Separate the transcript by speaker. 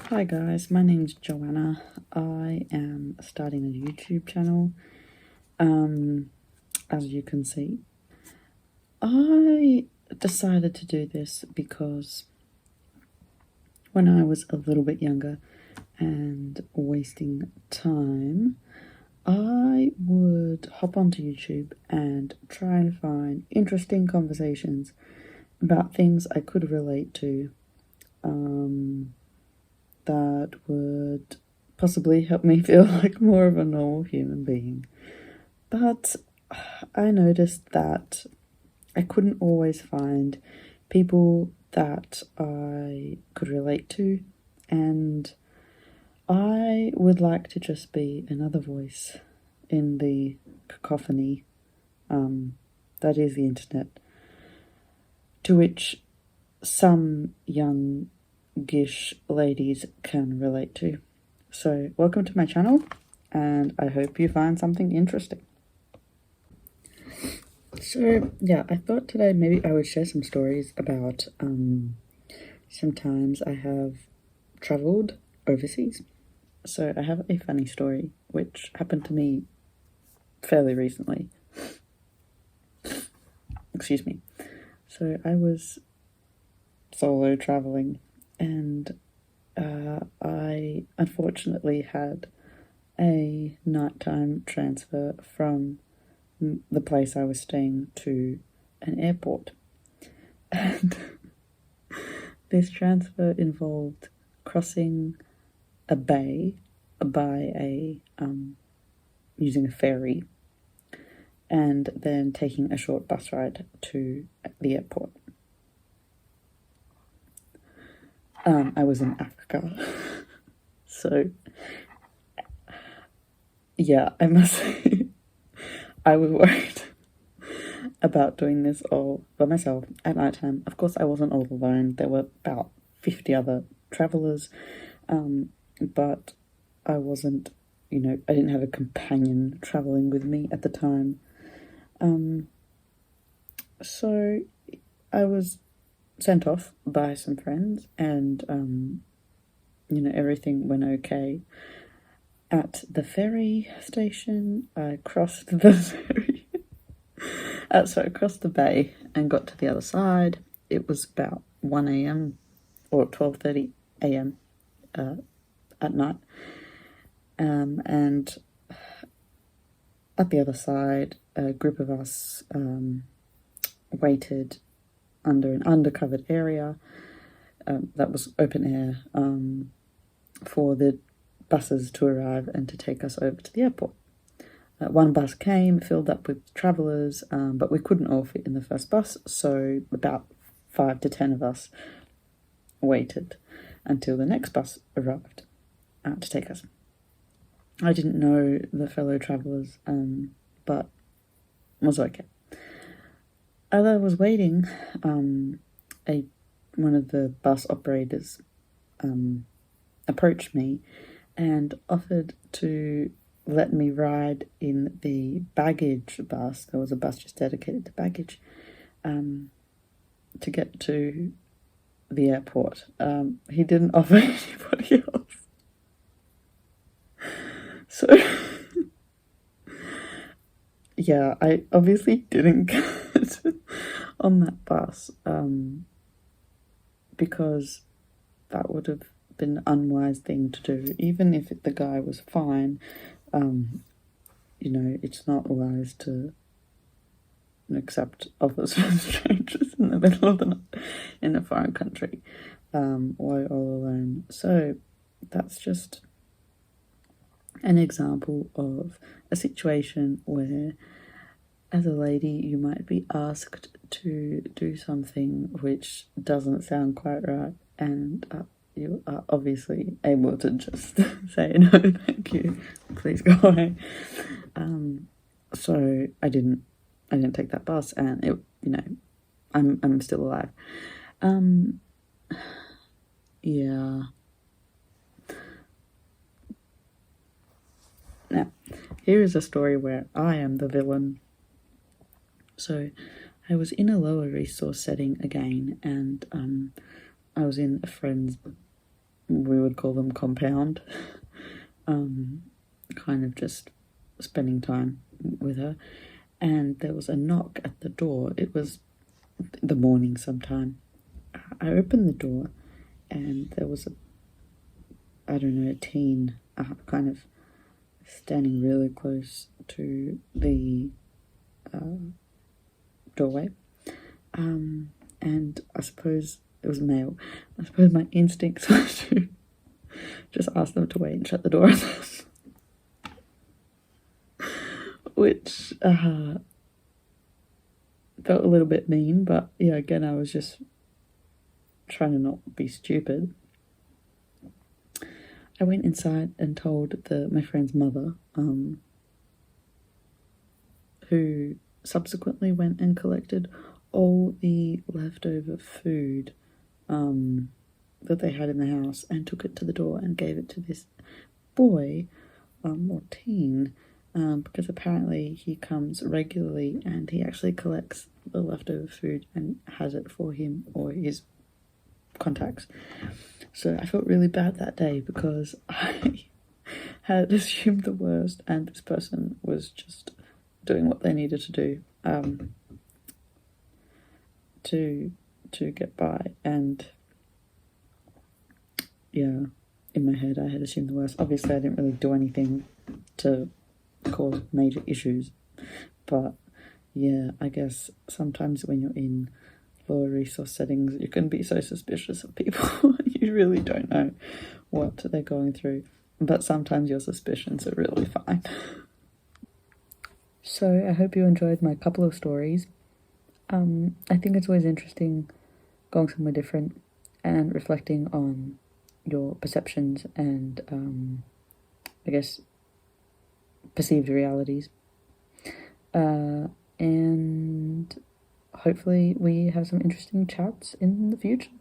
Speaker 1: Hi guys, my name's Joanna. I am starting a YouTube channel. As you can see, I decided to do this because when I was a little bit younger and wasting time, I would hop onto YouTube and try and find interesting conversations about things I could relate to, that would possibly help me feel like more of a normal human being. But I noticed that I couldn't always find people that I could relate to, and I would like to just be another voice in the cacophony that is the internet, to which some youngish ladies can relate to. So welcome to my channel, and I hope you find something interesting. So yeah, I thought today maybe I would share some stories about sometimes I have travelled overseas. So I have a funny story which happened to me fairly recently. Excuse me. So I was solo travelling, and I unfortunately had a nighttime transfer from the place I was staying to an airport. And this transfer involved crossing a bay by using a ferry, and then taking a short bus ride to the airport. I was in Africa. So yeah, I must say I was worried about doing this all by myself at night time. Of course, I wasn't all alone. There were about 50 other travellers, but I wasn't, I didn't have a companion travelling with me at the time. So I was sent off by some friends, and, everything went okay. At the ferry station, I crossed the ferry. So I crossed the bay and got to the other side. It was about 1 a.m. or 12:30 a.m. At night. And at the other side, a group of us waited under an undercovered area that was open air for the buses to arrive and to take us over to the airport. One bus came, filled up with travellers, but we couldn't all fit in the first bus, so about 5 to 10 of us waited until the next bus arrived to take us. I didn't know the fellow travellers, but was okay. As I was waiting, one of the bus operators approached me and offered to let me ride in the baggage bus. There was a bus just dedicated to baggage, to get to the airport. He didn't offer anybody else. So yeah, I obviously didn't get on that bus, because that would have been an unwise thing to do. Even if the guy was fine, it's not wise to accept offers from strangers in the middle of the night in a foreign country, while you're all alone. So that's just an example of a situation where, as a lady, you might be asked to do something which doesn't sound quite right, and you are obviously able to just say, no, thank you, please go away. So I didn't take that bus, and it, I'm still alive. Yeah. Now, here is a story where I am the villain. So I was in a lower resource setting again, and I was in a friend's, we would call them compound, kind of just spending time with her, and there was a knock at the door. It was the morning sometime. I opened the door, and there was a teen, kind of standing really close to the doorway. And I suppose it was male. I suppose my instincts were to just ask them to wait and shut the door on them. Which felt a little bit mean, but yeah, again, I was just trying to not be stupid. I went inside and told my friend's mother, who subsequently went and collected all the leftover food that they had in the house and took it to the door and gave it to this boy or teen, because apparently he comes regularly and he actually collects the leftover food and has it for him or his contacts. So I felt really bad that day because I had assumed the worst, and this person was just doing what they needed to do to get by. And yeah, in my head I had assumed the worst. Obviously I didn't really do anything to cause major issues, but yeah, I guess sometimes when you're in lower resource settings you can be so suspicious of people. You really don't know what they're going through, but sometimes your suspicions are really fine. So I hope you enjoyed my couple of stories. I think it's always interesting going somewhere different and reflecting on your perceptions and I guess perceived realities. And hopefully we have some interesting chats in the future.